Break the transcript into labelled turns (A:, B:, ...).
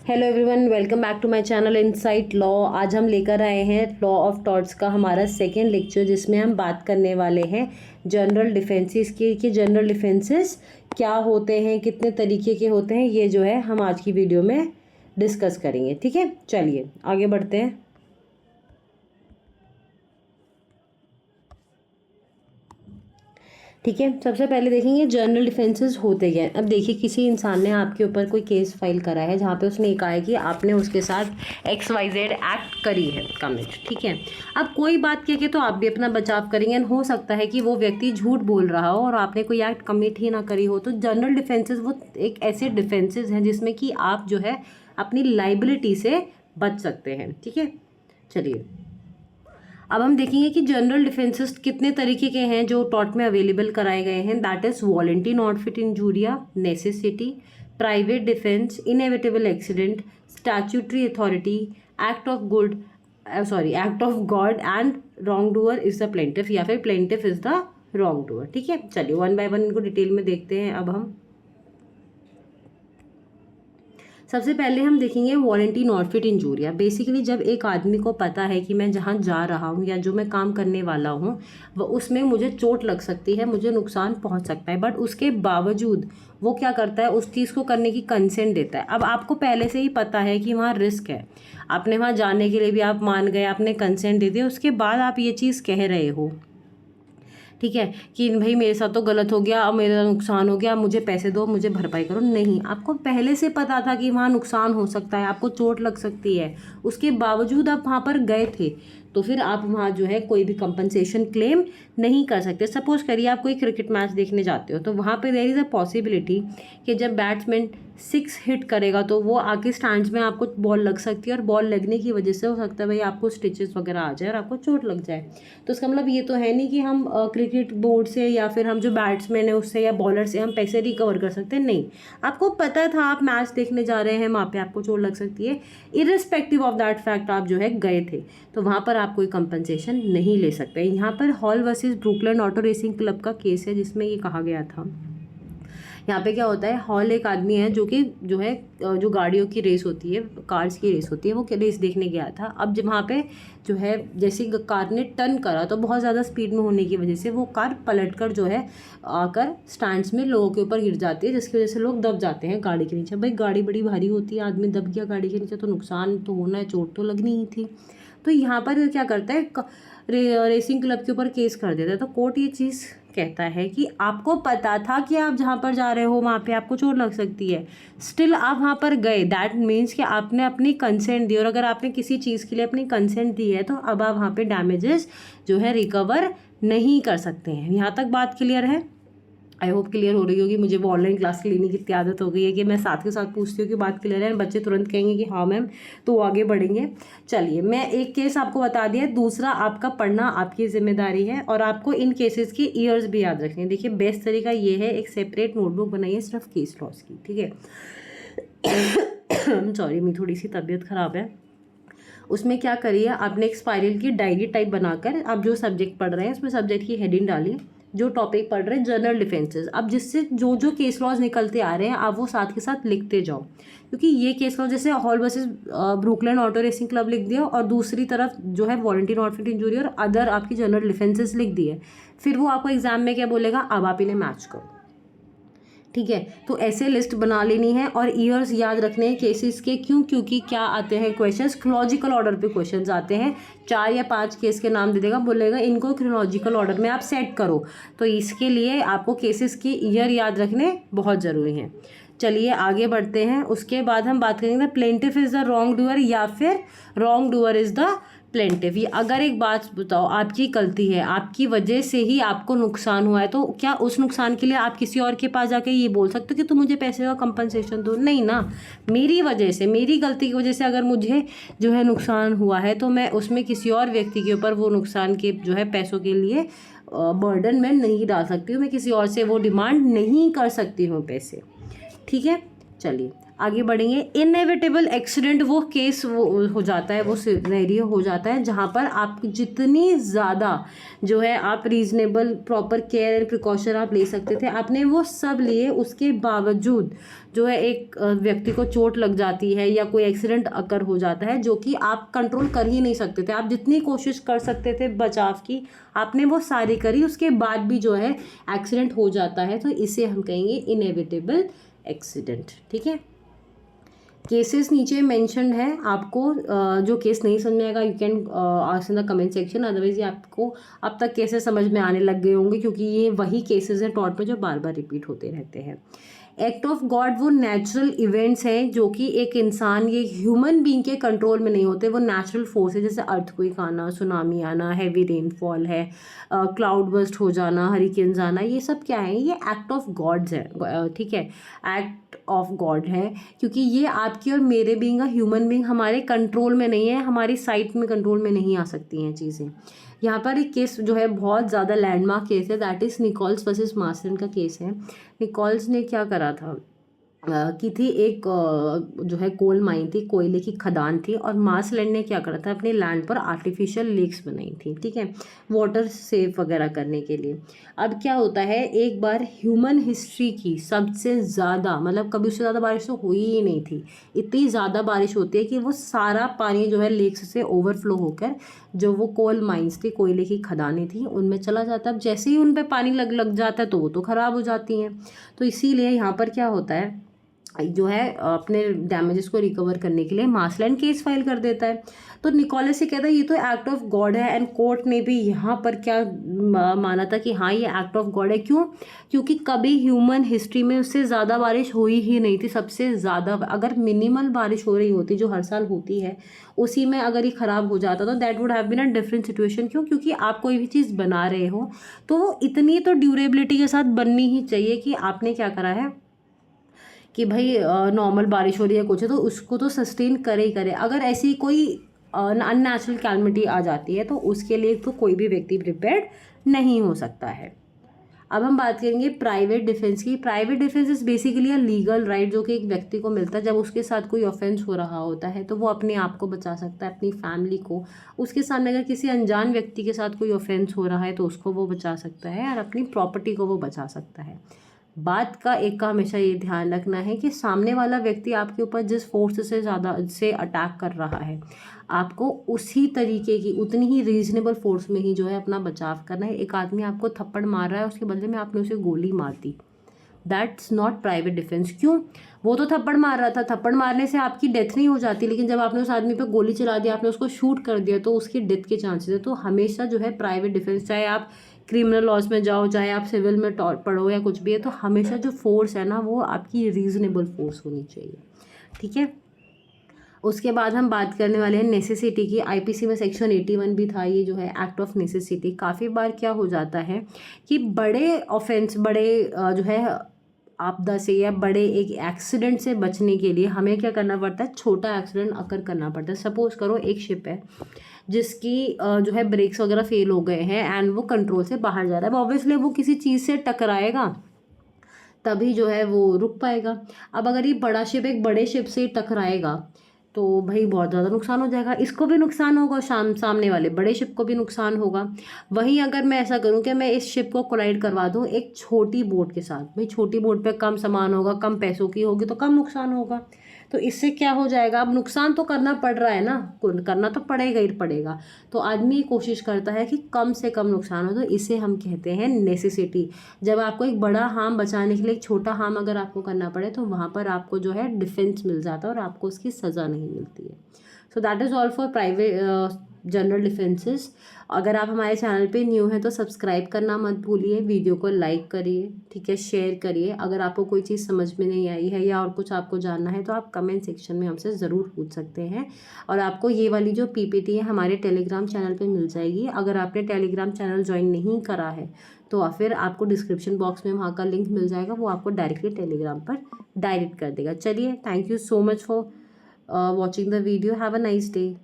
A: Hello everyone, welcome back to my channel insight law. आज हम लेकर आए हैं लॉ ऑफ टॉर्ट्स का हमारा सेकेंड लेक्चर, जिसमें हम बात करने वाले हैं जनरल डिफेंसेस की कि जनरल डिफेंसेस क्या होते हैं, कितने तरीके के होते हैं। ये जो है हम आज की वीडियो में डिस्कस करेंगे। ठीक है, चलिए आगे बढ़ते हैं। ठीक है, सबसे पहले देखेंगे जनरल डिफेंसेस होते क्या हैं। अब देखिए, किसी इंसान ने आपके ऊपर कोई केस फाइल करा है जहाँ पे उसने कहा है कि आपने उसके साथ XYZ एक्ट करी है, कमिट। ठीक है, अब कोई बात कह के तो आप भी अपना बचाव करेंगे। हो सकता है कि वो व्यक्ति झूठ बोल रहा हो और आपने कोई एक्ट कमिट ही ना करी हो। तो जनरल डिफेंसेस वो एक ऐसे डिफेंसेस हैं जिसमें कि आप जो है अपनी लाइबिलिटी से बच सकते हैं। ठीक है, चलिए अब हम देखेंगे कि जनरल डिफेंसेस कितने तरीके के हैं जो टॉर्ट में अवेलेबल कराए गए हैं। That is voluntary not fit injuria, necessity, private defence, inevitable accident, statutory authority, act of act of God and wrong doer is the plaintiff, या फिर plaintiff is the wrong doer. ठीक है, चलिए one by one इनको detail में देखते हैं। अब हम सबसे पहले हम देखेंगे voluntary not fit injuria. Basically जब एक आदमी को पता है कि मैं जहाँ जा रहा हूँ या जो मैं काम करने वाला हूँ वो उसमें मुझे चोट लग सकती है, मुझे नुकसान पहुँच सकता है, बट उसके बावजूद वो क्या करता है, उस चीज़ को करने की कंसेंट देता है। अब आपको पहले से ही पता है कि वहाँ रिस्क है, आपने वहाँ जाने के लिए भी आप मान गए, आपने कंसेंट दे दिया, उसके बाद आप ये चीज़ कह रहे हो, ठीक है, कि भाई मेरे साथ तो गलत हो गया, अब मेरा नुकसान हो गया, मुझे पैसे दो, मुझे भरपाई करो। नहीं, आपको पहले से पता था कि वहाँ नुकसान हो सकता है, आपको चोट लग सकती है, उसके बावजूद आप वहाँ पर गए थे, तो फिर आप वहाँ जो है कोई भी कंपनसेशन क्लेम नहीं कर सकते। सपोज करिए आप कोई क्रिकेट मैच देखने जाते हो, तो वहाँ पे देयर इज़ अ पॉसिबिलिटी कि जब बैट्समैन 6 हिट करेगा तो वो आके स्टैंड्स में आपको बॉल लग सकती है, और बॉल लगने की वजह से हो सकता है भाई आपको स्टिचेस वगैरह आ जाए और आपको चोट लग जाए। तो इसका मतलब ये तो है नहीं कि हम क्रिकेट बोर्ड से या फिर हम जो बैट्समैन है उससे या बॉलर से हम पैसे रिकवर कर सकते हैं। नहीं, आपको पता था आप मैच देखने जा रहे हैं, वहाँ पे आपको चोट लग सकती है, इरिस्पेक्टिव ऑफ दैट फैक्ट आप जो है गए थे, तो वहाँ पर आप कोई कंपनसेशन नहीं ले सकते। यहाँ पर hall versus Brooklyn auto racing club का केस है जिसमें ये कहा गया था। यहाँ पे क्या होता है, हॉल एक आदमी है जो गाड़ियों की रेस होती है, कार्स की रेस होती है, वो रेस देखने गया था। अब जब वहाँ पे जो है जैसे कार ने टर्न करा तो बहुत ज़्यादा स्पीड में होने की वजह से वो कार पलटकर जो है आकर स्टैंड्स में लोगों के ऊपर गिर जाती है, जिसकी वजह से लोग दब जाते हैं गाड़ी के नीचे। भाई गाड़ी बड़ी भारी होती है, आदमी दब गया गाड़ी के नीचे तो नुकसान तो होना है, चोट तो लगनी ही थी। तो यहाँ पर क्या करता है, रेसिंग क्लब के ऊपर केस कर देता है। तो कोर्ट ये चीज़ कहता है कि आपको पता था कि आप जहाँ पर जा रहे हो वहाँ पे आपको चोट लग सकती है, स्टिल आप वहाँ पर गए, दैट मीन्स कि आपने अपनी कंसेंट दी, और अगर आपने किसी चीज़ के लिए अपनी कंसेंट दी है तो अब आप वहाँ पे डैमेजेस जो है रिकवर नहीं कर सकते हैं। यहाँ तक बात क्लियर है? आई होप क्लियर हो रही होगी। मुझे वो ऑनलाइन क्लास लेने की इतनी आदत हो गई है कि मैं साथ के साथ पूछती हूँ कि बात क्लियर है, बच्चे तुरंत कहेंगे कि हाँ मैम, तो आगे बढ़ेंगे। चलिए, मैं एक केस आपको बता दिया, दूसरा आपका पढ़ना आपकी जिम्मेदारी है, और आपको इन केसेस की ईयर्स भी याद रखने हैं। देखिए बेस्ट तरीका ये है, एक सेपरेट नोटबुक बनाइए सिर्फ केस लॉस की। ठीक है, सॉरी मेरी थोड़ी सी तबीयत ख़राब है। उसमें क्या करिए, आपने एक स्पाइरल की डायरी टाइप बनाकर आप जो सब्जेक्ट पढ़ रहे हैं उसमें सब्जेक्ट की हेडिंग डालिए, जो टॉपिक पढ़ रहे हैं जनरल डिफेंसेस। अब जिससे जो जो केस लॉज निकलते आ रहे हैं आप वो साथ के साथ लिखते जाओ, क्योंकि ये केस लॉ जैसे hall versus Brooklyn auto racing club लिख दिया, और दूसरी तरफ जो है वॉलंटरी नॉट फिट इंजूरी और अदर आपकी जनरल डिफेंसेस लिख दिए, फिर वो आपको एग्जाम में क्या बोलेगा, अब आप इन्हें मैच करो। ठीक है, तो ऐसे लिस्ट बना लेनी है, और ईयर्स याद रखने हैं केसेस के। क्यों? क्योंकि क्या आते हैं क्वेश्चंस, क्रोनोलॉजिकल ऑर्डर पे क्वेश्चंस आते हैं। 4 या 5 केस के नाम दे देगा, बोलेगा इनको क्रोनोलॉजिकल ऑर्डर में आप सेट करो, तो इसके लिए आपको केसेस की ईयर याद रखने बहुत ज़रूरी हैं। चलिए आगे बढ़ते हैं। उसके बाद हम बात करेंगे plaintiff is the wrong doer या फिर wrong doer is the plaintiff. ये अगर एक बात बताओ, आपकी गलती है, आपकी वजह से ही आपको नुकसान हुआ है, तो क्या उस नुकसान के लिए आप किसी और के पास जाके ये बोल सकते हो कि तुम मुझे पैसे का कंपनसेशन दो? नहीं ना, मेरी वजह से, मेरी गलती की वजह से अगर मुझे जो है नुकसान हुआ है तो मैं उसमें किसी और व्यक्ति के ऊपर वो नुकसान के जो है पैसों के लिए बर्डन में नहीं डाल सकती हूँ, मैं किसी और से वो डिमांड नहीं कर सकती हूँ पैसे। ठीक है, चलिए आगे बढ़ेंगे। इनएविटेबल एक्सीडेंट वो केस वो हो जाता है, वो सिनेरियो हो जाता है जहाँ पर आप जितनी ज़्यादा जो है आप reasonable proper care and precaution आप ले सकते थे, आपने वो सब लिए, उसके बावजूद जो है एक व्यक्ति को चोट लग जाती है या कोई एक्सीडेंट अकर हो जाता है जो कि आप कंट्रोल कर ही नहीं सकते थे। आप जितनी कोशिश कर सकते थे बचाव की आपने वो सारी करी, उसके बाद भी जो है एक्सीडेंट हो जाता है, तो इसे हम कहेंगे इनएविटेबल एक्सीडेंट। ठीक है, केसेस नीचे मेंशन्ड है, आपको जो केस नहीं समझ में आएगा you can ask in the comment section, otherwise ये आपको अब तक केसेस समझ में आने लग गए होंगे क्योंकि ये वही केसेस हैं टॉट में जो बार बार रिपीट होते रहते हैं। एक्ट ऑफ गॉड वो नेचुरल इवेंट्स हैं जो कि एक इंसान ये ह्यूमन बीइंग के कंट्रोल में नहीं होते, वो नेचुरल फोर्स है, जैसे अर्थक्वेक आना, सुनामी आना, हैवी रेनफॉल है, क्लाउड बर्स्ट हो जाना, हरिकेन्स आना, ये सब क्या है, ये एक्ट ऑफ गॉड्स है। ठीक है, एक्ट ऑफ गॉड है क्योंकि ये आपकी और मेरे बीइंग अ ह्यूमन बीइंग हमारे कंट्रोल में नहीं है, हमारी साइट में कंट्रोल में नहीं आ सकती हैं चीज़ें। यहाँ पर एक केस जो है बहुत ज़्यादा लैंडमार्क केस है, that is Nichols versus Marsons का केस है। निकोल्स ने क्या करा था की थी एक जो है कोल माइन थी, कोयले की खदान थी, और मार्सलैंड ने क्या करा था अपने लैंड पर आर्टिफिशियल लेक्स बनाई थी। ठीक है, वाटर सेव वगैरह करने के लिए। अब क्या होता है, एक बार ह्यूमन हिस्ट्री की सबसे ज़्यादा, मतलब कभी उससे ज़्यादा बारिश तो हुई ही नहीं थी, इतनी ज़्यादा बारिश होती है कि वो सारा पानी जो है लेक्स से ओवरफ्लो होकर जो वो कोल माइंस थी, कोयले की खदानें थी, उनमें चला जाता है। अब जैसे ही उन पर पानी लग जाता है तो वो तो ख़राब हो जाती हैं। तो इसीलिए यहाँ पर क्या होता है, जो है अपने डैमेजेस को रिकवर करने के लिए मार्सलैंड केस फाइल कर देता है। तो निकोलस से कहता है ये तो एक्ट ऑफ गॉड है, एंड कोर्ट ने भी यहाँ पर क्या माना था कि हाँ ये एक्ट ऑफ गॉड है। क्यों? क्योंकि कभी ह्यूमन हिस्ट्री में उससे ज़्यादा बारिश हुई ही नहीं थी। सबसे ज़्यादा अगर मिनिमल बारिश हो रही होती जो हर साल होती है, उसी में अगर ये ख़राब हो जाता तो that would have been a different situation. क्यों? क्योंकि आप कोई भी चीज़ बना रहे हो तो वो इतनी तो ड्यूरेबिलिटी के साथ बननी ही चाहिए कि आपने क्या करा है कि भाई नॉर्मल बारिश हो रही है कुछ है तो उसको तो सस्टेन करे ही करे। अगर ऐसी कोई अननेचुरल कैलमिटी आ जाती है तो उसके लिए तो कोई भी व्यक्ति प्रिपेयर्ड नहीं हो सकता है। अब हम बात करेंगे प्राइवेट डिफेंस की। Private defence is basically a legal right जो कि एक व्यक्ति को मिलता है जब उसके साथ कोई ऑफेंस हो रहा होता है, तो वो अपने आप को बचा सकता है, अपनी फैमिली को। उसके सामने अगर किसी अनजान व्यक्ति के साथ कोई ऑफेंस हो रहा है तो उसको वो बचा सकता है और अपनी प्रॉपर्टी को वो बचा सकता है। बात का एक का हमेशा ये ध्यान रखना है कि सामने वाला व्यक्ति आपके ऊपर जिस फोर्स से ज़्यादा से अटैक कर रहा है, आपको उसी तरीके की उतनी ही रीजनेबल फोर्स में ही जो है अपना बचाव करना है। एक आदमी आपको थप्पड़ मार रहा है, उसके बदले में आपने उसे गोली मार दी, दैट्स नॉट प्राइवेट डिफेंस। क्यों? वो तो थप्पड़ मार रहा था, थप्पड़ मारने से आपकी डेथ नहीं हो जाती, लेकिन जब आपने उस आदमी पे गोली चला दिया, आपने उसको शूट कर दिया तो उसकी डेथ के चांसेस है। तो हमेशा जो है प्राइवेट डिफेंस, चाहे आप क्रिमिनल लॉज में जाओ, चाहे आप सिविल में पढ़ो या कुछ भी है, तो हमेशा जो फोर्स है ना वो आपकी रीजनेबल फोर्स होनी चाहिए। ठीक है, उसके बाद हम बात करने वाले हैं नेसेसिटी की। आईपीसी में सेक्शन 81 भी था, ये जो है एक्ट ऑफ नेसेसिटी। काफ़ी बार क्या हो जाता है कि बड़े ऑफेंस, बड़े जो है आपदा से या बड़े एक एक्सीडेंट से बचने के लिए हमें क्या करना पड़ता है, छोटा एक्सीडेंट अकर करना पड़ता है। सपोज करो एक शिप है जिसकी जो है ब्रेक्स वगैरह फेल हो गए हैं एंड वो कंट्रोल से बाहर जा रहा है। अब ऑब्वियसली वो किसी चीज़ से टकराएगा तभी जो है वो रुक पाएगा। अब अगर ये बड़ा शिप एक बड़े शिप से टकराएगा तो भाई बहुत ज़्यादा नुकसान हो जाएगा, इसको भी नुकसान होगा, सामने वाले बड़े शिप को भी नुकसान होगा। वहीं अगर मैं ऐसा करूं कि मैं इस शिप को कोलाइड करवा दूं एक छोटी बोट के साथ, भाई छोटी बोट पे कम सामान होगा, कम पैसों की होगी तो कम नुकसान होगा। तो इससे क्या हो जाएगा, अब नुकसान तो करना पड़ रहा है ना, करना तो पड़ेगा ही पड़ेगा। तो आदमी कोशिश करता है कि कम से कम नुकसान हो, तो इसे हम कहते हैं नेसेसिटी। जब आपको एक बड़ा हार्म बचाने के लिए एक छोटा हार्म अगर आपको करना पड़े तो वहाँ पर आपको जो है डिफेंस मिल जाता है और आपको उसकी सज़ा नहीं मिलती है। So that is all for private general defences. अगर आप हमारे चैनल पे न्यू हैं तो सब्सक्राइब करना मत भूलिए, वीडियो को लाइक करिए, ठीक है, शेयर करिए। अगर आपको कोई चीज़ समझ में नहीं आई है या और कुछ आपको जानना है तो आप कमेंट सेक्शन में हमसे ज़रूर पूछ सकते हैं। और आपको ये वाली जो पीपीटी है हमारे टेलीग्राम चैनल पे मिल जाएगी। अगर आपने टेलीग्राम चैनल ज्वाइन नहीं करा है तो फिर आपको डिस्क्रिप्शन बॉक्स में वहाँ का लिंक मिल जाएगा, वो आपको डायरेक्टली टेलीग्राम पर डायरेक्ट कर देगा। चलिए, thank you so much for watching the video. Have a nice day.